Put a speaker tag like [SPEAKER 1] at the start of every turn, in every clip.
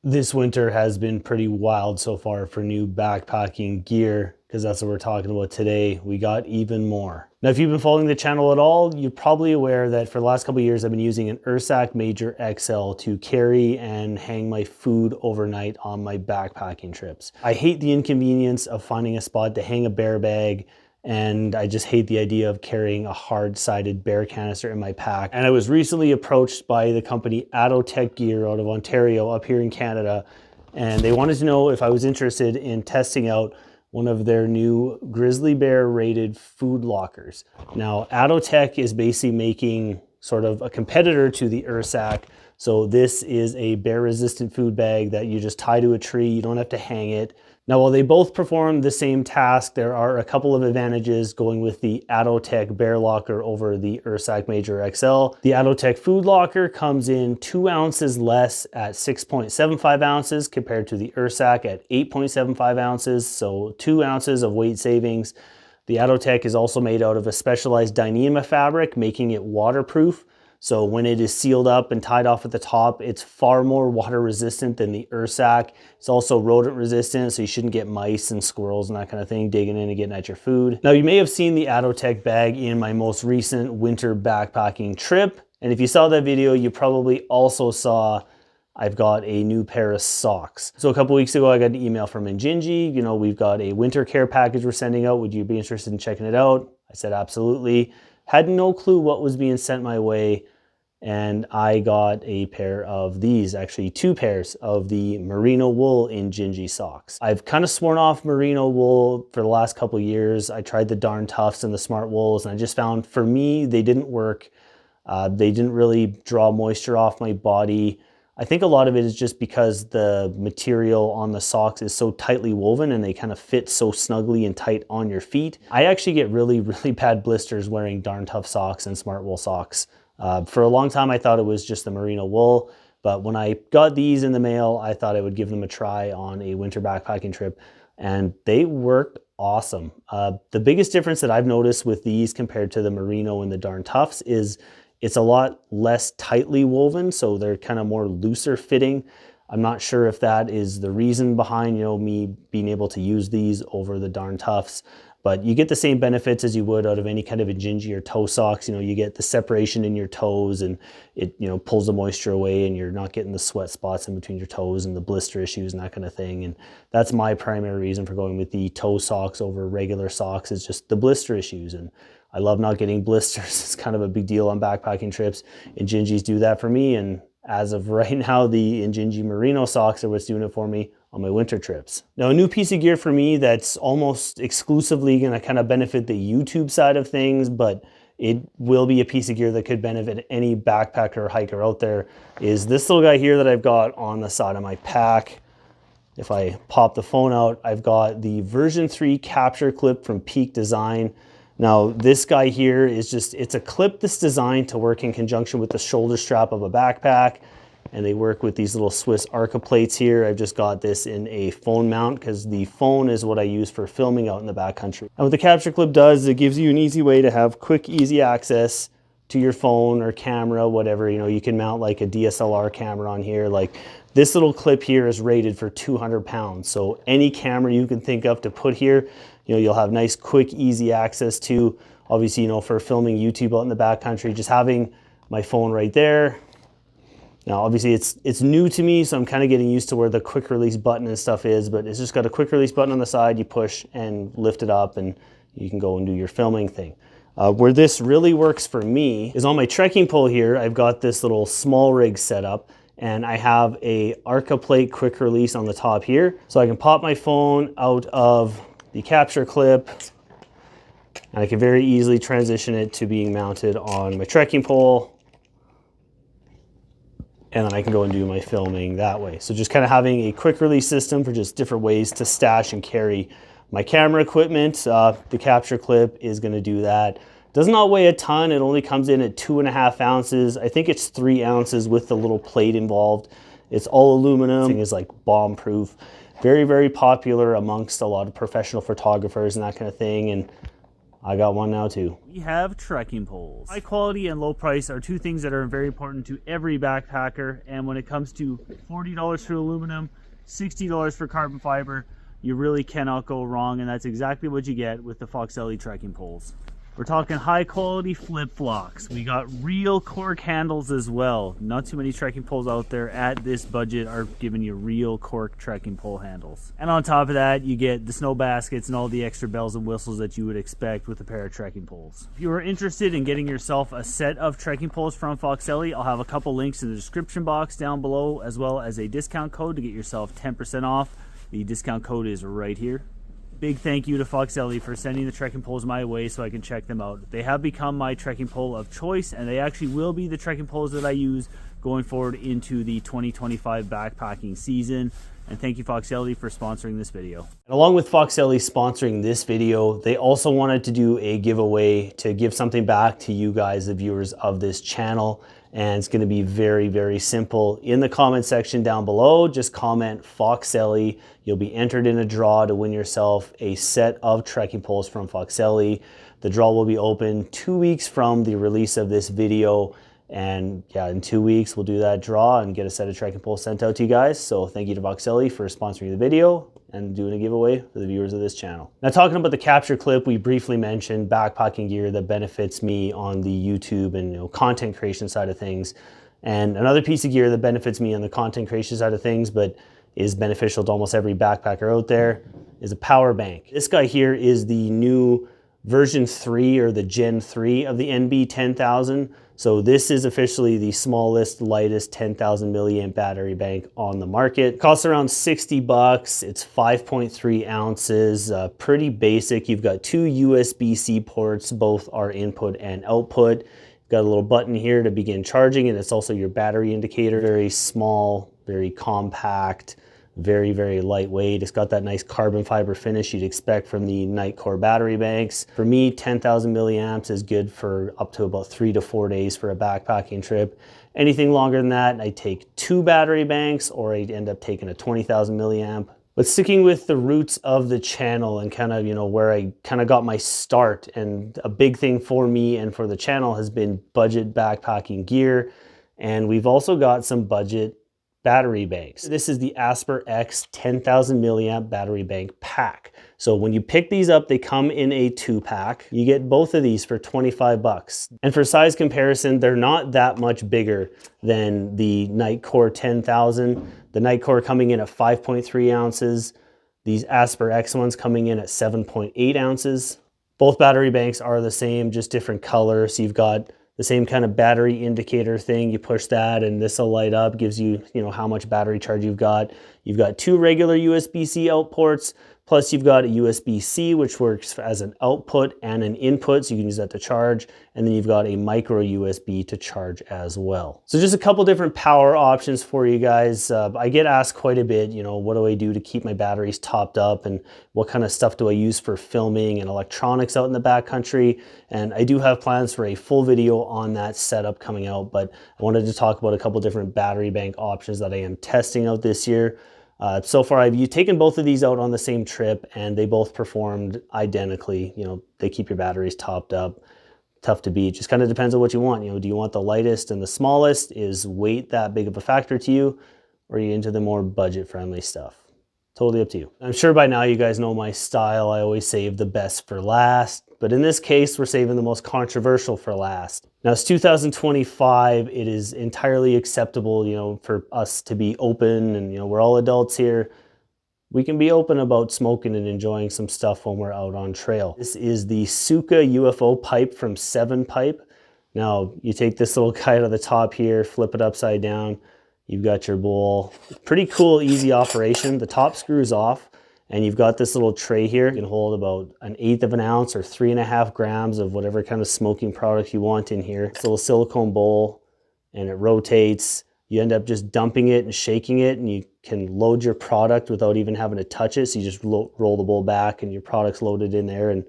[SPEAKER 1] This winter has been pretty wild so far for new backpacking gear, because that's what we're talking about today. We got even more. Now, if you've been following the channel at all, you're probably aware that for the last couple of years, I've been using an Ursack Major XL to carry and hang my food overnight on my backpacking trips. I hate the inconvenience of finding a spot to hang a bear bag, and I just hate the idea of carrying a hard-sided bear canister in my pack. And I was recently approached by the company MATTYOUTDRS Gear out of Ontario up here in Canada, and they wanted to know if I was interested in testing out one of their new Grizzly Bear rated food lockers. Now, MATTYOUTDRS is basically making sort of a competitor to the Ursack. So this is a bear resistant food bag that you just tie to a tree. You don't have to hang it. Now, while they both perform the same task, there are a couple of advantages going with the MATTYOUTDRS Bear Locker over the Ursack Major XL. The MATTYOUTDRS Food Locker comes in 2 ounces less at 6.75 ounces compared to the Ursack at 8.75 ounces, so 2 ounces of weight savings. The MATTYOUTDRS is also made out of a specialized Dyneema fabric, making it waterproof. So when it is sealed up and tied off at the top, it's far more water resistant than the Ursack. It's also rodent resistant, so you shouldn't get mice and squirrels and that kind of thing digging in and getting at your food. Now, you may have seen the MATTYOUTDRS bag in my most recent winter backpacking trip. And if you saw that video, you probably also saw I've got a new pair of socks. So a couple weeks ago, I got an email from Injinji. You know, we've got a winter care package we're sending out. Would you be interested in checking it out? I said, absolutely. Had no clue what was being sent my way. And I got a pair of these, actually 2 pairs of the Merino wool Injinji socks. I've kind of sworn off Merino wool for the last couple of years. I tried the Darn Toughs and the Smart Wools, and I just found for me, they didn't work. They didn't really draw moisture off my body. I think a lot of it is just because the material on the socks is so tightly woven and they kind of fit so snugly and tight on your feet. I actually get really bad blisters wearing Darn Tough socks and Smart Wool socks. For a long time, I thought it was just the Merino wool, but when I got these in the mail, I thought I would give them a try on a winter backpacking trip, and they worked awesome. The biggest difference that I've noticed with these compared to the Merino and the Darn Toughs is it's a lot less tightly woven, so they're kind of more looser fitting. I'm not sure if that is the reason behind, you know, me being able to use these over the Darn Toughs. But you get the same benefits as you would out of any kind of Injinji or toe socks. You know, you get the separation in your toes, and it, you know, pulls the moisture away, and you're not getting the sweat spots in between your toes and the blister issues and that kind of thing. And that's my primary reason for going with the toe socks over regular socks, is just the blister issues. And I love not getting blisters. It's kind of a big deal on backpacking trips. Injinjis do that for me. And as of right now, the Injinji Merino socks are what's doing it for me on my winter trips. Now, a new piece of gear for me that's almost exclusively gonna kind of benefit the YouTube side of things, but it will be a piece of gear that could benefit any backpacker or hiker out there, is this little guy here that I've got on the side of my pack. If I pop the phone out, I've got the version 3 capture clip from Peak Design. Now, this guy here is just, it's a clip that's designed to work in conjunction with the shoulder strap of a backpack. And they work with these little Swiss Arca plates here. I've just got this in a phone mount because the phone is what I use for filming out in the backcountry. And what the capture clip does is it gives you an easy way to have quick, easy access to your phone or camera, whatever. You know, you can mount like a DSLR camera on here. Like this little clip here is rated for 200 pounds. So any camera you can think of to put here, you know, you'll have nice, quick, easy access to. Obviously, you know, for filming YouTube out in the backcountry, just having my phone right there. Now, obviously it's new to me, so I'm kind of getting used to where the quick release button and stuff is, but it's just got a quick release button on the side. You push and lift it up and you can go and do your filming thing. Where this really works for me is on my trekking pole here. I've got this little small rig set up, and I have a Arca plate quick release on the top here. So I can pop my phone out of the capture clip, and I can very easily transition it to being mounted on my trekking pole. And then I can go and do my filming that way. So just kind of having a quick release system for just different ways to stash and carry my camera equipment. The capture clip is gonna do that. Does not weigh a ton. It only comes in at 2.5 ounces. I think it's 3 ounces with the little plate involved. It's all aluminum. Thing is like bomb proof. Very popular amongst a lot of professional photographers and that kind of thing. And I got one now too.
[SPEAKER 2] We have trekking poles. High quality and low price are two things that are very important to every backpacker, and when it comes to $40 for aluminum, $60 for carbon fiber, you really cannot go wrong, and that's exactly what you get with the Foxelli trekking poles. We're talking high quality flip flocks. We got real cork handles as well. Not too many trekking poles out there at this budget are giving you real cork trekking pole handles. And on top of that, you get the snow baskets and all the extra bells and whistles that you would expect with a pair of trekking poles. If you are interested in getting yourself a set of trekking poles from Foxelli, I'll have a couple links in the description box down below, as well as a discount code to get yourself 10% off. The discount code is right here. Big thank you to Foxelli for sending the trekking poles my way so I can check them out. They have become my trekking pole of choice, and they actually will be the trekking poles that I use going forward into the 2025 backpacking season. And thank you, Foxelli, for sponsoring this video.
[SPEAKER 1] And along with Foxelli sponsoring this video, they also wanted to do a giveaway to give something back to you guys, the viewers of this channel. And it's going to be very, very simple. In the comment section down below, just comment Foxelli. You'll be entered in a draw to win yourself a set of trekking poles from Foxelli. The draw will be open 2 weeks from the release of this video. And yeah, in 2 weeks, we'll do that draw and get a set of trekking poles sent out to you guys. So thank you to Foxelli for sponsoring the video and doing a giveaway for the viewers of this channel. Now, talking about the capture clip, we briefly mentioned backpacking gear that benefits me on the YouTube and content creation side of things. And another piece of gear that benefits me on the content creation side of things, but is beneficial to almost every backpacker out there, is a power bank. This guy here is the new version 3 or the Gen 3 of the NB 10,000. So this is officially the smallest, lightest 10,000 milliamp battery bank on the market. It costs around 60 bucks. It's 5.3 ounces, pretty basic. You've got 2 USB-C ports, both are input and output. You've got a little button here to begin charging, and it's also your battery indicator. Very small, very compact, very, very lightweight. It's got that nice carbon fiber finish you'd expect from the Nitecore battery banks. For me, 10,000 milliamps is good for up to about 3 to 4 days for a backpacking trip. Anything longer than that, I take 2 battery banks, or I end up taking a 20,000 milliamp. But sticking with the roots of the channel and kind of, where I kind of got my start, and a big thing for me and for the channel has been budget backpacking gear. And we've also got some budget battery banks. This is the Asper X 10,000 milliamp battery bank pack. So when you pick these up, they come in a 2-pack. You get both of these for 25 bucks. And for size comparison, they're not that much bigger than the Nitecore 10,000. The Nitecore coming in at 5.3 ounces. These Asper X ones coming in at 7.8 ounces. Both battery banks are the same, just different colors. So you've got the same kind of battery indicator thing. You push that and this will light up, gives you, how much battery charge you've got. You've got 2 regular USB-C out ports, plus you've got a USB-C, which works as an output and an input, so you can use that to charge. And then you've got a micro USB to charge as well. So just a couple different power options for you guys. I get asked quite a bit, what do I do to keep my batteries topped up, and what kind of stuff do I use for filming and electronics out in the backcountry? And I do have plans for a full video on that setup coming out, but I wanted to talk about a couple different battery bank options that I am testing out this year. So far, I've taken both of these out on the same trip, and they both performed identically. They keep your batteries topped up. Tough to beat. Just kind of depends on what you want. Do you want the lightest and the smallest? Is weight that big of a factor to you? Or are you into the more budget-friendly stuff? Totally up to you. I'm sure by now you guys know my style. I always save the best for last. But in this case, we're saving the most controversial for last. Now, it's 2025. It is entirely acceptable, for us to be open, and, we're all adults here. We can be open about smoking and enjoying some stuff when we're out on trail. This is the Suka UFO pipe from 7 Pipe. Now, you take this little guy out of the top here, flip it upside down. You've got your bowl. Pretty cool, easy operation. The top screws off. And you've got this little tray here. You can hold about 1/8 of an ounce or 3.5 grams of whatever kind of smoking product you want in here. It's a little silicone bowl, and it rotates. You end up just dumping it and shaking it, and you can load your product without even having to touch it. So you just roll the bowl back and your product's loaded in there, and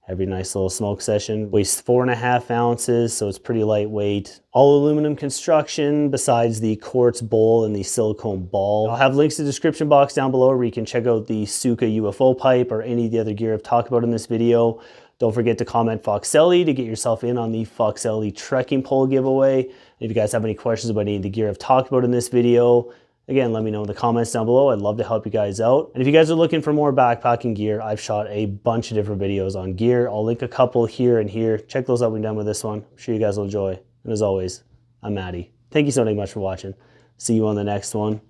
[SPEAKER 1] have your nice little smoke session. Weighs 4.5 ounces, so it's pretty lightweight. All aluminum construction besides the quartz bowl and the silicone ball. I'll have links in the description box down below where you can check out the Suka UFO pipe or any of the other gear I've talked about in this video. Don't forget to comment Foxelli to get yourself in on the Foxelli trekking pole giveaway. And if you guys have any questions about any of the gear I've talked about in this video, again, let me know in the comments down below. I'd love to help you guys out. And if you guys are looking for more backpacking gear, I've shot a bunch of different videos on gear. I'll link a couple here and here. Check those out when you're done with this one. I'm sure you guys will enjoy. And as always, I'm Matty. Thank you so much for watching. See you on the next one.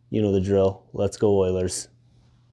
[SPEAKER 1] You know the drill. Let's go Oilers.